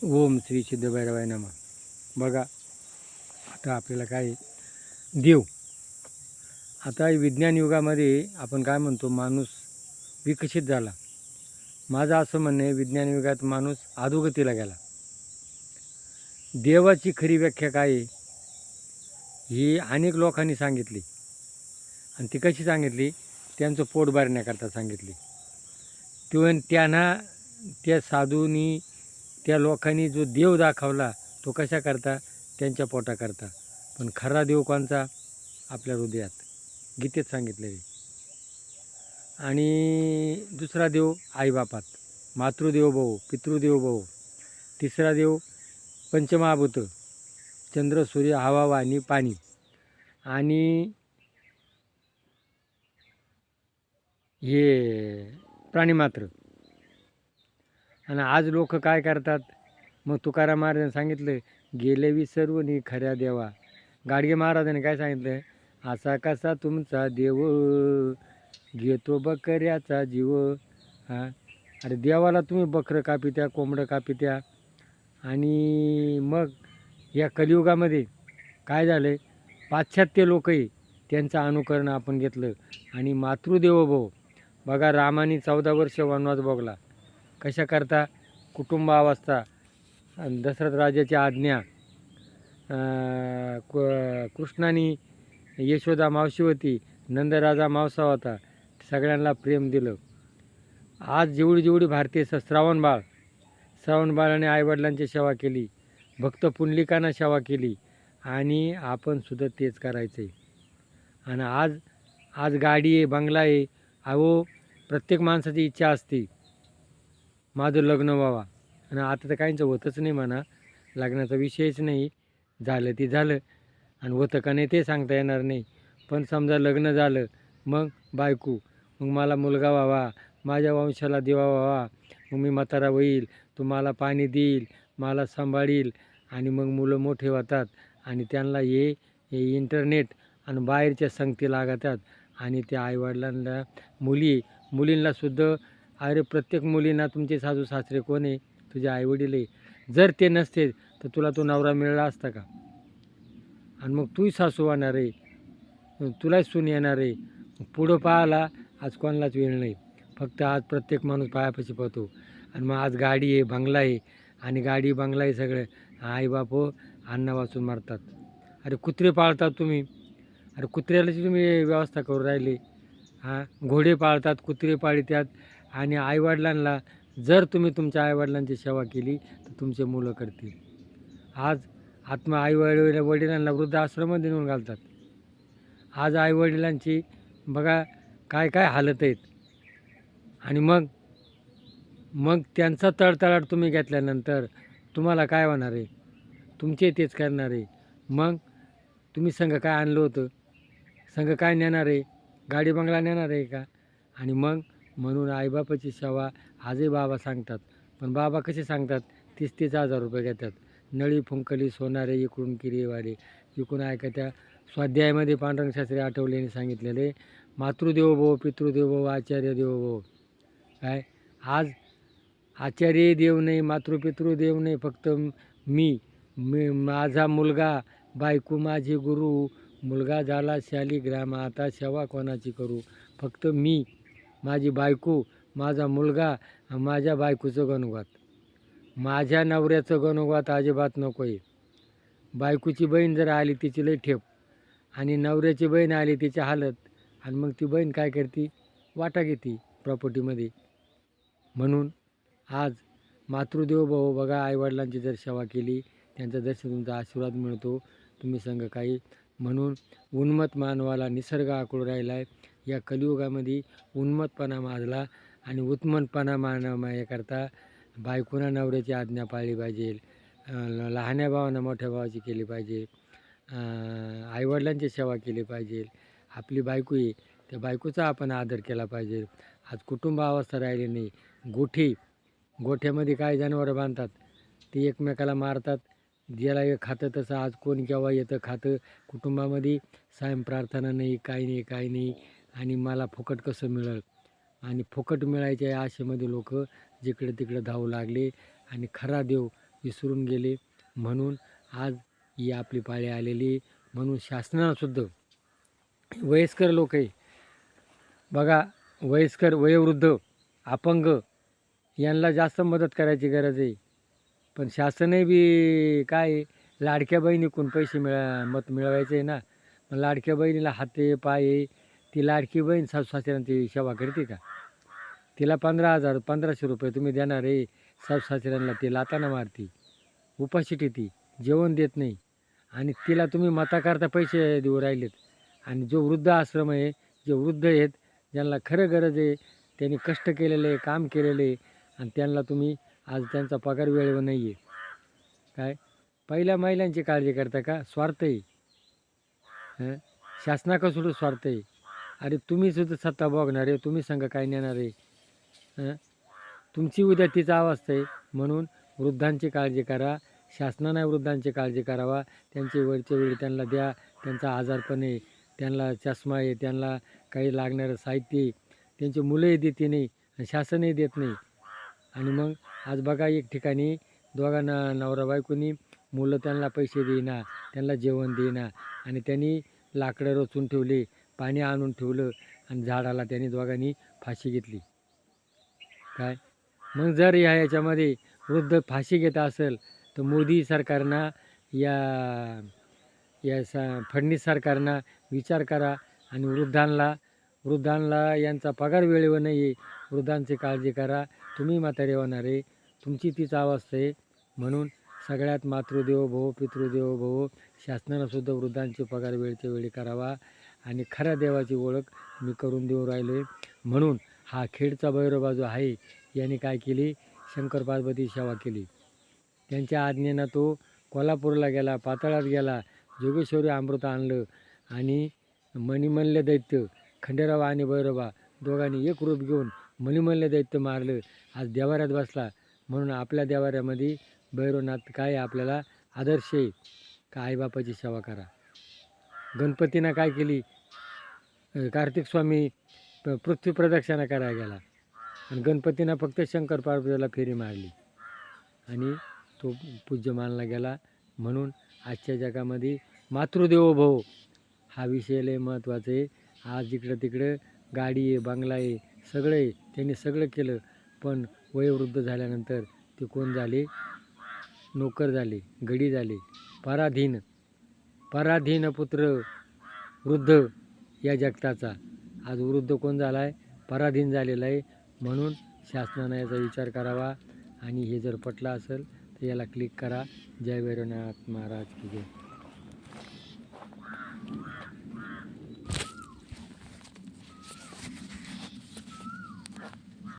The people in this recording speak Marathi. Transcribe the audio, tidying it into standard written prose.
ओम श्री सिद्ध भैरवाय नमः. बघा आता आपल्याला काय देव, आता विज्ञान युगामध्ये आपण काय म्हणतो, माणूस विकसित झाला. माझं असं म्हणणं आहे, विज्ञान युगात माणूस अधोगतीला गेला. देवाची खरी व्याख्या काय आहे ही अनेक लोकांनी सांगितली, आणि ती कशी सांगितली, त्यांचं पोट भरण्याकरता सांगितली. त्यांना त्या साधूंनी, त्या लोकांनी जो देव दाखवला तो कशा करता, त्यांच्या पोटा करता. पण खरा देव कोणचा, आपल्या हृदयात, गीतेत सांगितलेले. आणि दुसरा देव आईबापात, मातृदेव भव, पितृदेव भव. तिसरा देव पंचमहाभूत, चंद्र सूर्य हवा वाणी पाणी. आणि हे प्राणीमात्र. आणि आज लोक काय करतात, मग तुकाराम महाराजांनी सांगितलं, गेले विसर्वनी खऱ्या देवा. गाडगे महाराजांनी काय सांगितलं, असा कसा तुमचा देव, घेतो बकऱ्याचा जीव. अरे देवाला तुम्ही बकरं कापित्या, कोंबडं कापित्या. आणि मग या कलियुगामध्ये काय झालं, पाश्चात्य लोकही त्यांचं अनुकरण आपण घेतलं. आणि मातृदेवोभव, बघा रामाने 14 वर्ष वनवास भोगला. कशा करता, कुटुंबावस्था, दशरथ राजाची आज्ञा, कृष्णाने यशोदा मावशी होती, नंदराजा मावसा होता, सगळ्यांना प्रेम दिलं. आज जेवढी भारतीय श्रावणबाळाने आईवडिलांची सेवा केली, भक्त पुंडलिकांना सेवा केली, आणि आपण सुद्धा तेच करायचं आहे. आणि आज गाडी आहे, बंगला आहे. अहो, प्रत्येक माणसाची इच्छा असते माझं लग्न व्हावा. आणि आता तर काहींचं होतच नाही म्हणा, लग्नाचा विषयच नाही. झालं ती झालं, आणि होतं का नाही ते सांगता येणार नाही. पण समजा लग्न झालं, मग बायको, मग मला मुलगा व्हावा, माझ्या वंशाला दिवा व्हावा, मग मी म्हातारा होईल, तो मला पाणी देईल, मला सांभाळील. आणि मग मुलं मोठे होतात, आणि त्यांना हे इंटरनेट आणि बाहेरच्या संगती लागतात. आणि त्या आईवडिलांना मुलींनासुद्धा, अरे प्रत्येक मुलींना तुमचे सासू सासरे कोण आहे, तुझे आईवडील आहे. जर ते नसते तर तुला तो नवरा मिळाला असता का? आणि मग तूही सासू होणार आहे, तुलाच सून येणार आहे. पुढं पाहायला आज कोणालाच वेळ नाही. फक्त आज प्रत्येक माणूस पायापाशी पाहतो. आणि मग आज गाडी आहे, बंगला आहे, आणि गाडी बंगला आहे सगळं. आईबाप अन्न वाचून मारतात. अरे कुत्रे पाळतात तुम्ही, अरे कुत्र्याची तुम्ही व्यवस्था करू राहिले. घोडे पाळतात, कुत्रे पाळतात. आणि आईवडिलांना जर तुम्ही तुमच्या आईवडिलांची सेवा केली तर तुमचे मुलं करतील. आज वडिलांना वृद्धाश्रमामध्ये नेऊन घालतात. आज आईवडिलांची बघा काय काय हालत आहेत. आणि मग त्यांचा तळतळाट तुम्ही घेतल्यानंतर तुम्हाला काय होणार आहे, तुमचे तेच करणार आहे. मग तुम्ही संघ काय आणलं होतं, संघ काय नेणार आहे, गाडी बंगला नेणार आहे का? आणि मग म्हणून आईबापाची सेवा आजही बाबा सांगतात. पण बाबा कसे सांगतात, 30,000 रुपये घेतात. नळी फुंकली सोनारे इकडून किरीवाले, इकडून ऐकत्या. स्वाध्यायामध्ये पांडुरंग शास्त्री आठवलेने सांगितलेले, मातृदेवोभव, पितृदेवोभव, आचार्य देवोभव. काय आज आचार्य देव नाही, मातृपितृदेव नाही, फक्त मी माझा मुलगा, बायको माझी गुरु, मुलगा झाला शालिग्राम, आता सेवा कोणाची करू. फक्त मी, माझी बायको, माझा मुलगा, माझ्या बायकोचं गणोगात. माझ्या नवऱ्याचं गणोगात अजिबात नको आहे. बायकोची बहीण जर आली तिची लई ठेप, आणि नवऱ्याची बहीण आली तिची हालत. आणि मग ती बहीण काय करते, वाटा घेते प्रॉपर्टीमध्ये. म्हणून आज मातृदेवोभव, बघा आईवडिलांची जर सेवा केली, त्यांचा दर्शन तुमचा आशीर्वाद मिळतो, तुम्ही संग काही. म्हणून उन्मत्त मानवाला निसर्ग आखूड राहिला आहे. या कलियुगामध्ये उन्मत्तपणा माजला, आणि उत्मत्तपणा करता बायकोना नवऱ्याची आज्ञा पाळली पाहिजे, लहान्या भावांना मोठ्या भावाची केली पाहिजे, आईवडिलांची सेवा केली पाहिजे. आपली बायको आहे, त्या बायकोचा आपण आदर केला पाहिजे. आज कुटुंब अवस्था राहिली नाही. गोठ्यामध्ये काय जनावरं बांधतात, ते एकमेकाला मारतात, ज्याला हे खातं तसं आज कोण केव्हा येतं खातं. कुटुंबामध्ये सायं प्रार्थना नाही, काही नाही, काही नाही. आणि मला फुकट कसं मिळेल आणि फुकट मिळायच्या या आशेमध्ये लोक जिकडे तिकडे धावू लागले आणि खरा देव विसरून गेले. म्हणून आज ही आपली पाळी आलेली. म्हणून शासनासुद्धा वयस्कर लोक आहे बघा, वयस्कर वयोवृद्ध अपंग यांना जास्त मदत करायची गरज आहे. पण शासनही बी काय आहे, लाडक्या बहिणीकडून पैसे मत मिळवायचे आहे ना. मग लाडक्या बहिणीला हाते पाय ती लाडकी बहीण सासू-सासऱ्यांची सेवा करते का? तिला 15,000 1500 रुपये तुम्ही देणार आहे सासू-सासऱ्यांना, ती लाताना मारती, उपाशी ठेवती, जेवण देत नाही. आणि तिला तुम्ही मताकरता पैसे देऊ राहिलेत. आणि जो वृद्ध आश्रम आहे, जे वृद्ध आहेत, ज्यांना खरं गरज आहे, त्यांनी कष्ट केलेले, काम केलेले, आणि त्यांना तुम्ही आज त्यांचा पगार वेळेवर नाही आहे. काय पहिल्या महिलांची काळजी करता का? स्वार्थ आहे. शासनाकडं सुद्धा स्वार्थ आहे. अरे तुम्ही सुद्धा सत्ता बघणार आहे, तुम्ही संघ काय नेणार आहे? तुमची उद्या तीच अवस्था आहे. म्हणून वृद्धांची काळजी करा. शासनाने वृद्धांची काळजी करावा. त्यांची वेळच्या वेळी त्यांना द्या. त्यांचा आजारपण आहे, त्यांना चष्मा आहे, त्यांना काही लागणारं साहित्य आहे, त्यांची मुलंही देते नाही आणि शासनही देत नाही. आणि मग आज बघा एक ठिकाणी दोघांना नवरा बायकोनी मुलं त्यांना पैसे देईना, त्यांना जेवण देईना, आणि त्यांनी लाकडं रचून ठेवले, पाणी आणून ठेवलं, आणि झाडाला त्यांनी दोघांनी फाशी घेतली. काय मग जर याच्यामध्ये वृद्ध फाशी घेत असेल तर मोदी सरकारनं या या फडणवीस सरकारनं विचार करा आणि वृद्धांना यांचा पगार वेळेवर नाही आहे, वृद्धांची काळजी करा. तुम्ही म्हातारे होणार आहे, तुमची तीच अवस्था आहे. म्हणून सगळ्यात मातृदेवो भव पितृदेवो भव, शासनानं सुद्धा वृद्धांचे पगार वेळच्या वेळी करावा. आणि खऱ्या देवाची ओळख मी करून देऊ राहिलो आहे. म्हणून हा खेडचा भैरोबा जो आहे, याने काय केली, शंकर पार्वती सेवा केली. त्यांच्या आज्ञेनं तो कोल्हापूरला गेला, पाताळात गेला, जोगेश्वरी अमृत आणलं, आणि मणिमल्ल दैत्य खंडेराव आणि भैरोबा दोघांनी एक रूप घेऊन मणिमल्ल दैत्य मारलं. आज देवाऱ्यात बसला. म्हणून आपल्या देवाऱ्यामध्ये भैरवनाथ काय आपल्याला आदर्श आहे का? आईबापाची सेवा करा. गणपतीनं काय केली, कार्तिक स्वामी पृथ्वी प्रदक्षिणा करायला गेला आणि गणपतीनं फक्त शंकर पार्वतीला फेरी मारली आणि तो पूज्य मानला गेला. म्हणून आजच्या जगामध्ये मातृदेवो भव हा विषय लय महत्त्वाचा आहे. आज इकडं तिकडं गाडी आहे, बंगला आहे, सगळं आहे, त्यांनी सगळं केलं, पण वयोवृद्ध झाल्यानंतर ते कोण झाले, नोकर झाले, गडी झाले, पराधीन पुत्र वृद्ध या जगताचा. आज वृद्ध कोण झाला आहे, पराधीन झालेला आहे. म्हणून शासनानं याचा विचार करावा. आणि हे जर पटलं असेल तर याला क्लिक करा. जय भैरवनाथ महाराज की जय.